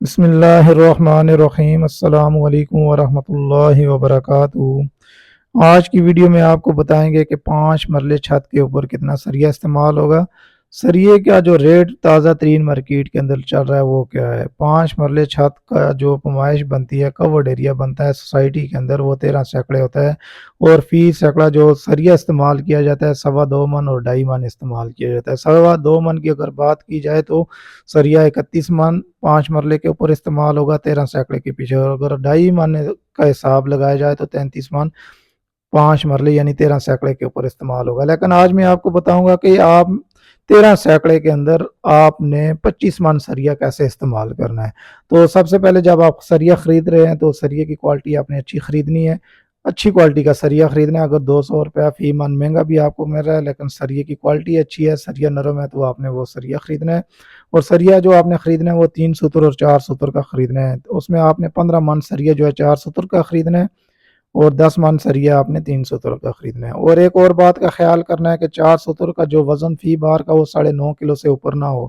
بسم اللہ الرحمن الرحیم، السلام علیکم ورحمۃ اللہ وبرکاتہ۔ آج کی ویڈیو میں آپ کو بتائیں گے کہ 5 مرلے چھت کے اوپر کتنا سریہ استعمال ہوگا۔ سریے کا جو ریٹ تازہ ترین مارکیٹ کے اندر چل رہا ہے وہ کیا ہے۔ 5 مرلے چھت کا جو پیمائش بنتی ہے، کورڈ ایریا بنتا ہے سوسائٹی کے اندر، وہ 13 سیکڑے ہوتا ہے، اور فی سیکڑا جو سریہ استعمال کیا جاتا ہے 2.25 من اور 2.5 من استعمال کیا جاتا ہے۔ 2.25 من کی اگر بات کی جائے تو سریہ 31 من 5 مرلے کے اوپر استعمال ہوگا 13 سیکڑے کے پیچھے، اور اگر 2.5 من کا حساب لگایا جائے تو 33 من 5 مرلے یعنی 13 سیکڑے کے اوپر استعمال ہوگا۔ لیکن آج میں آپ کو بتاؤں گا کہ آپ 13 سیکڑے کے اندر آپ نے 25 من سریہ کیسے استعمال کرنا ہے۔ تو سب سے پہلے جب آپ سریہ خرید رہے ہیں تو سریہ کی کوالٹی آپ نے اچھی خریدنی ہے، اچھی کوالٹی کا سریہ خریدنا ہے۔ اگر 200 روپیہ فی من مہنگا بھی آپ کو مل رہا ہے لیکن سریہ کی کوالٹی اچھی ہے، سریہ نرم ہے، تو آپ نے وہ سریہ خریدنا ہے۔ اور سریہ جو آپ نے خریدنا ہے وہ 3 سطر اور 4 سطر کا خریدنا ہے۔ اس میں آپ نے 15 من سریہ جو ہے 4 سطر کا خریدنا ہے، اور 10 من سریہ آپ نے 3 سطر کا خریدنا ہے۔ اور ایک اور بات کا خیال کرنا ہے کہ 4 سطر کا جو وزن فی بار کا وہ 9.5 کلو سے اوپر نہ ہو،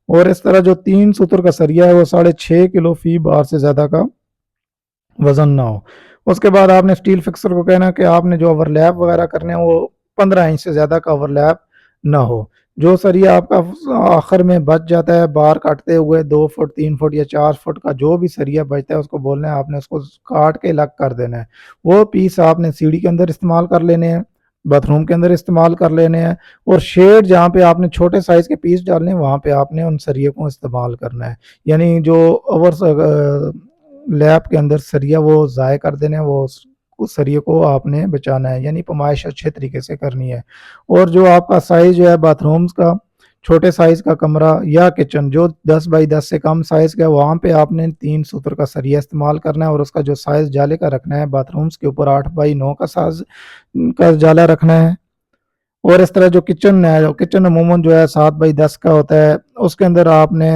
اور اس طرح جو 3 سطر کا سریہ ہے وہ 6.5 کلو فی بار سے زیادہ کا وزن نہ ہو۔ اس کے بعد آپ نے اسٹیل فکسر کو کہنا کہ آپ نے جو اوور لیپ وغیرہ کرنے ہیں وہ 15 انچ سے زیادہ کا اوور لیپ نہ ہو۔ جو سریہ آپ کا آخر میں بچ جاتا ہے بار کاٹتے ہوئے 2 فٹ 3 فٹ یا 4 فٹ کا جو بھی سریہ بچتا ہے اس کو بولنا ہے آپ نے اس کو کاٹ کے الگ کر دینا ہے۔ وہ پیس آپ نے سیڑھی کے اندر استعمال کر لینے ہیں، باتھ روم کے اندر استعمال کر لینے ہیں، اور شیڈ جہاں پہ آپ نے چھوٹے سائز کے پیس ڈالنے ہیں وہاں پہ آپ نے ان سریے کو استعمال کرنا ہے۔ یعنی جو اوور لیپ کے اندر سریہ وہ ضائع کر دینے ہیں، وہ اس سریے کو آپ نے بچانا ہے، یعنی پیمائش اچھے طریقے سے کرنی ہے۔ اور جو آپ کا سائز جو ہے باتھ رومز کا، چھوٹے سائز کا کمرہ یا کچن جو 10 بائی 10 سے کم سائز کا ہے وہاں پہ آپ نے 3 سطر کا سریہ استعمال کرنا ہے، اور اس کا جو سائز جالے کا رکھنا ہے باتھ رومز کے اوپر 8 بائی 9 کا سائز کا جالا رکھنا ہے۔ اور اس طرح جو کچن ہے، کچن عموماً جو ہے 7 بائی 10 کا ہوتا ہے، اس کے اندر آپ نے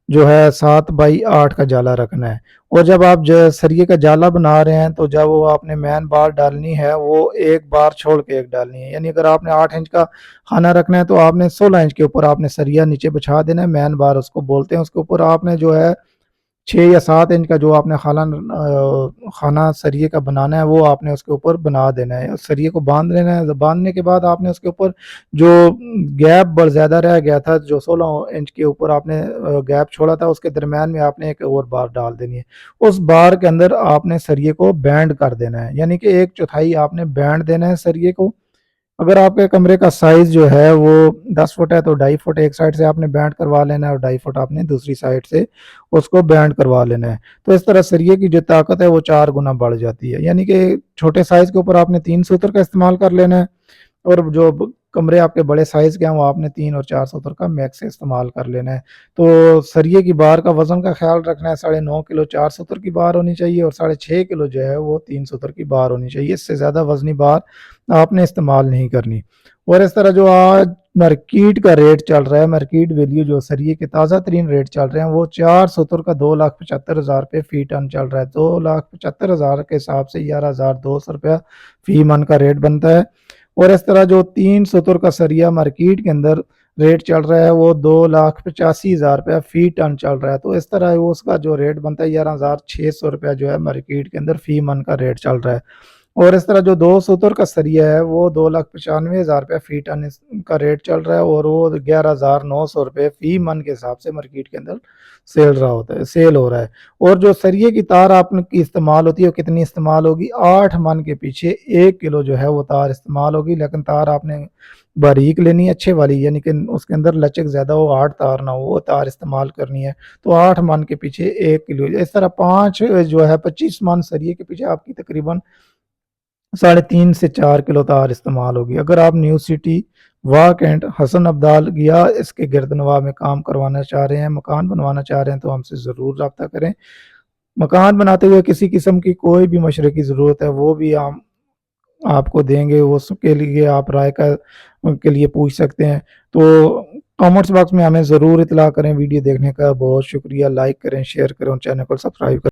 جو ہے 7 بائی 8 کا جالا رکھنا ہے۔ اور جب آپ سریے کا جالا بنا رہے ہیں تو جب وہ آپ نے مین بار ڈالنی ہے وہ ایک بار چھوڑ کے ایک ڈالنی ہے، یعنی اگر آپ نے 8 انچ کا خانہ رکھنا ہے تو آپ نے 16 انچ کے اوپر آپ نے سریہ نیچے بچھا دینا ہے، مین بار اس کو بولتے ہیں، اس کے اوپر آپ نے جو ہے 6 یا 7 انچ کا جو آپ نے خانہ سریے کا بنانا ہے وہ آپ نے اس کے اوپر بنا دینا ہے، سریے کو باندھ لینا ہے۔ باندھنے کے بعد آپ نے اس کے اوپر جو گیپ بڑھ زیادہ رہ گیا تھا، جو 16 انچ کے اوپر آپ نے گیپ چھوڑا تھا، اس کے درمیان میں آپ نے ایک اور بار ڈال دینی ہے۔ اس بار کے اندر آپ نے سریے کو بینڈ کر دینا ہے، یعنی کہ 1/4 آپ نے بینڈ دینا ہے سریے کو۔ اگر آپ کے کمرے کا سائز جو ہے وہ 10 فٹ ہے تو 2.5 فٹ ایک سائڈ سے آپ نے بینڈ کروا لینا ہے، اور 2.5 فٹ آپ نے دوسری سائڈ سے اس کو بینڈ کروا لینا ہے۔ تو اس طرح سریے کی جو طاقت ہے وہ 4 گنا بڑھ جاتی ہے، یعنی کہ چھوٹے سائز کے اوپر آپ نے 3 سوتر کا استعمال کر لینا ہے، اور جو کمرے آپ کے بڑے سائز کے ہیں وہ آپ نے 3 اور 4 سوتر کا میکس سے استعمال کر لینا ہے۔ تو سریے کی بار کا وزن کا خیال رکھنا ہے، 9.5 کلو 4 سوتر کی بار ہونی چاہیے، اور 6.5 کلو جو ہے وہ 3 سوتر کی بار ہونی چاہیے، اس سے زیادہ وزنی بار آپ نے استعمال نہیں کرنی۔ اور اس طرح جو آج مارکیٹ کا ریٹ چل رہا ہے، مارکیٹ ویلیو جو سریے کے تازہ ترین ریٹ چل رہے ہیں وہ 4 سطر کا 2,75,000 روپے فی ٹن چل رہا ہے۔ 2,75,000 کے حساب سے 11,200 روپیہ فی من کا ریٹ بنتا ہے۔ اور اس طرح جو 3 سطر کا سریہ مارکیٹ کے اندر ریٹ چل رہا ہے وہ 2,85,000 روپیہ فی ٹن چل رہا ہے۔ تو اس طرح اس کا جو ریٹ بنتا ہے 11,600 روپیہ جو ہے مارکیٹ کے اندر فی من کا ریٹ چل رہا ہے۔ اور اس طرح جو 2 سطر کا سریہ ہے وہ 2,95,000 روپیہ فی ٹن کا ریٹ چل رہا ہے، اور وہ 11,900 روپے فی من کے حساب سے مارکیٹ کے اندر سیل ہو رہا ہے۔ اور جو سریے کی تار آپ کی استعمال ہوتی ہے وہ کتنی استعمال ہوگی؟ 8 من کے پیچھے 1 کلو جو ہے وہ تار استعمال ہوگی، لیکن تار آپ نے باریک لینی ہے اچھے والی، یعنی کہ اس کے اندر لچک زیادہ ہو، 8 تار نہ ہو، وہ تار استعمال کرنی ہے۔ تو 8 من کے پیچھے 1 کلو، اس طرح 5 جو ہے 25 من سریے کے پیچھے آپ کی تقریباً 3.5 سے 4 کلو تار استعمال ہوگی۔ اگر آپ نیو سٹی واہ کینٹ حسن عبدال گیا اس کے گرد نواح میں کام کروانا چاہ رہے ہیں، مکان بنوانا چاہ رہے ہیں تو ہم سے ضرور رابطہ کریں۔ مکان بناتے ہوئے کسی قسم کی کوئی بھی مشورے کی ضرورت ہے وہ بھی ہم آپ کو دیں گے، اس کے لیے آپ رائے کے لیے پوچھ سکتے ہیں۔ تو کامنٹس باکس میں ہمیں ضرور اطلاع کریں۔ ویڈیو دیکھنے کا بہت شکریہ، لائک کریں، شیئر کریں، چینل کو سبسکرائب کریں۔